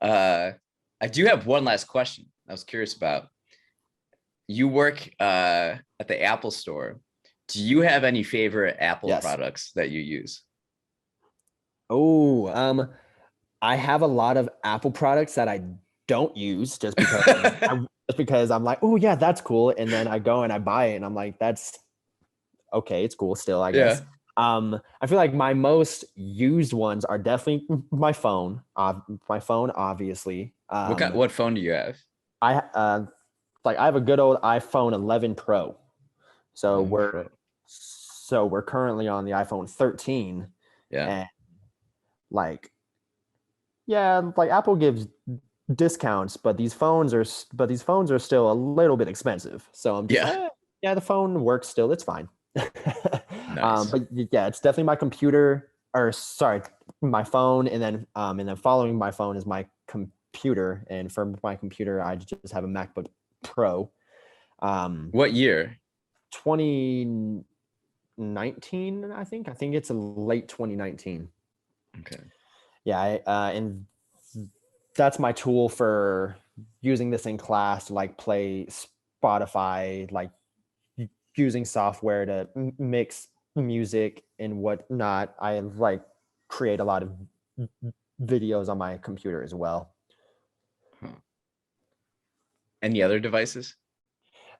I do have one last question I was curious about. You work at the Apple store. Do you have any favorite Apple Yes. products that you use? Oh, I have a lot of Apple products that I don't use just because I'm like, oh yeah, that's cool. And then I go and I buy it and I'm like, that's okay, it's cool still, I guess. Yeah. I feel like my most used ones are definitely my phone, obviously. What phone do you have? I have a good old iPhone 11 Pro. So 11 we're Pro. so we're currently on the iPhone 13, Yeah. and like yeah, like Apple gives discounts, but these phones are still a little bit expensive. So I'm just Yeah. like, yeah, the phone works still. It's fine. Nice. But yeah, it's definitely my computer, or sorry, my phone, and then following my phone is my computer. And for my computer, I just have a MacBook Pro. What year? 2019, I think. I think it's a late 2019. Okay. Yeah, and that's my tool for using this in class to like play Spotify, like using software to mix music and whatnot. I like create a lot of videos on my computer as well. Huh. Any other devices?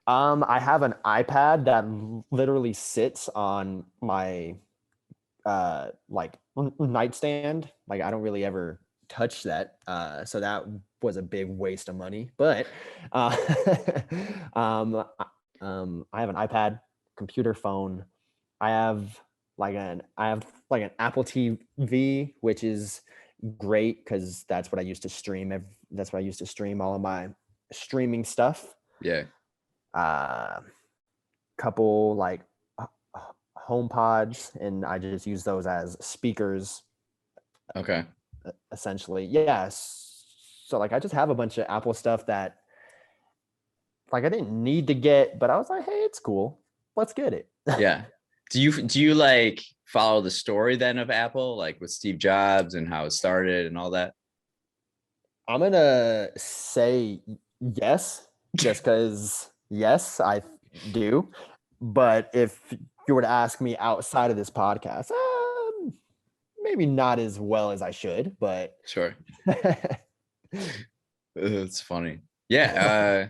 I have an iPad that literally sits on my like nightstand. Like I don't really ever touch that. So that was a big waste of money. But uh, um, I have an iPad, computer, phone. I have I have like an Apple TV, which is great because that's what I used to stream. That's what I used to stream all of my streaming stuff. Yeah. Uh, couple like home pods, and I just use those as speakers Okay. essentially. Yes. So like I just have a bunch of Apple stuff that like I didn't need to get, but I was like, hey, it's cool. Let's get it. Yeah. Do you like follow the story then of Apple, like with Steve Jobs and how it started and all that? I'm gonna say yes, just because yes, I do. But if you were to ask me outside of this podcast, maybe not as well as I should, but Sure. It's funny. Yeah.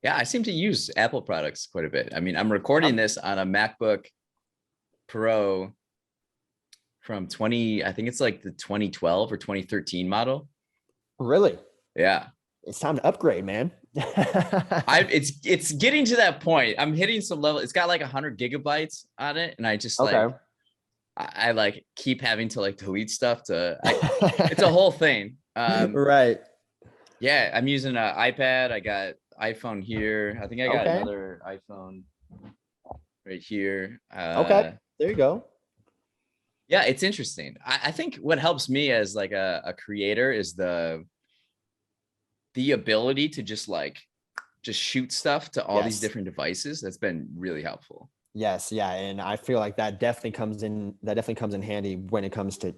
Yeah, I seem to use Apple products quite a bit. I mean, I'm recording I'm this on a MacBook Pro from 20, I think it's like the 2012 or 2013 model. really, Yeah. it's time to upgrade, man. It's getting to that point. I'm hitting some level. It's got like 100 gigabytes on it, and I just like Okay. I like keep having to like delete stuff it's a whole thing. Right. Yeah, I'm using an iPad. I got iPhone here. I think I got Okay. another iPhone right here. Okay. There you go. Yeah, it's interesting. I think what helps me as like a creator is the ability to just shoot stuff to all these Yes. different devices. That's been really helpful. Yes. Yeah. And I feel like that definitely comes in handy when it comes to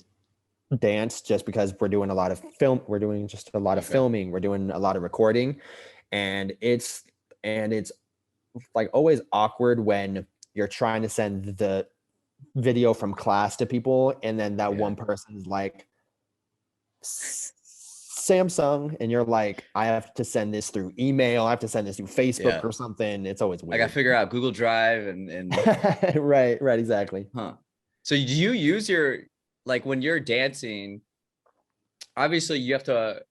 dance, just because we're doing a lot of film. We're doing just a lot of Okay. filming. We're doing a lot of recording, and it's like always awkward when you're trying to send the video from class to people, and then that Yeah. one person is like Samsung, and you're like, I have to send this through email. I have to send this through Facebook Yeah. or something. It's always I got to weird. figure out Google Drive and Right, right, exactly. huh. So do you use your like when you're dancing, obviously you have to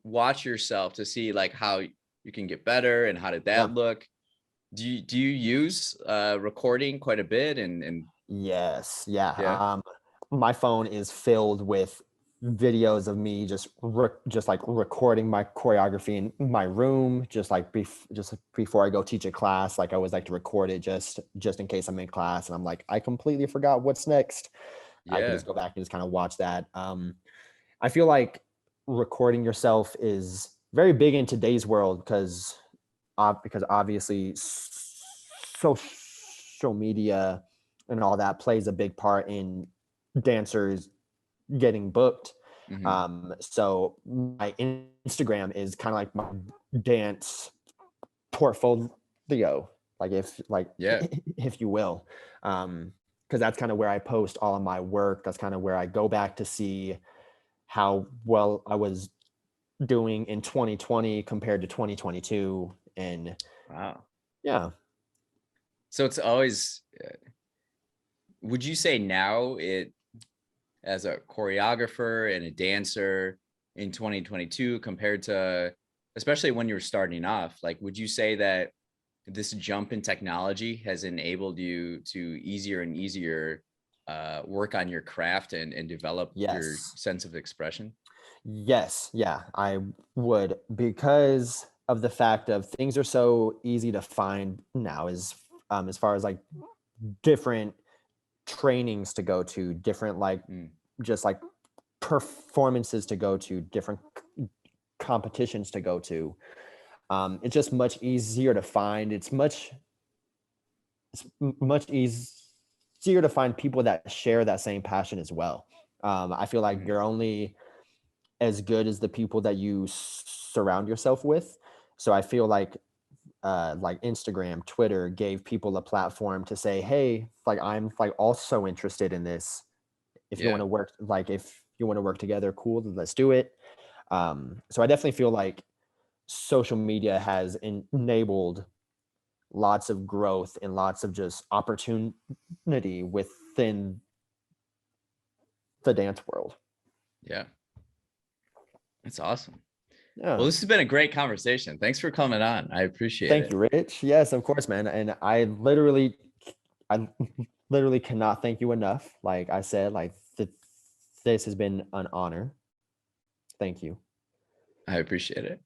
watch yourself to see like how you can get better and how did Yeah. that look? Do you use recording quite a bit and Yes. Yeah. yeah. My phone is filled with videos of me just like recording my choreography in my room, just before I go teach a class. Like I always like to record it just in case I'm in class and I'm like, I completely forgot what's next. I could Yeah. just go back and just kind of watch that. I feel like recording yourself is very big in today's world because obviously social media and all that plays a big part in dancers getting booked. Mhm. So my Instagram is kind of like my dance portfolio, like Yeah. if you will, because that's kind of where I post all of my work. That's kind of where I go back to see how well I was doing in 2020 compared to 2022, and Wow. yeah. So it's always, would you say now it, as a choreographer and a dancer in 2022 compared to, especially when you were starting off, like, would you say that this jump in technology has enabled you to easier and easier work on your craft and develop your Yes. sense of expression? Yes, yeah, I would, because of the fact of things are so easy to find now, as far as like different trainings to go to, different like Mm, just like performances to go to, different competitions to go to. It's just much easier to find. Much easier to find people that share that same passion as well. I feel like mhm. you're only as good as the people that you surround yourself with. So I feel like Instagram, Twitter gave people a platform to say, "Hey, like I'm like also interested in this. If you want Yeah. to work, like if you want to work together, cool, then let's do it." So I definitely feel like social media has enabled lots of growth and lots of just opportunity within the dance world. Yeah. That's awesome. Well, Yeah. this has been a great conversation. Thanks for coming on. I appreciate Thank it. you, Rich. Yes, of course, man. And I literally cannot thank you enough. Like I said, this has been an honor. Thank you. I appreciate it.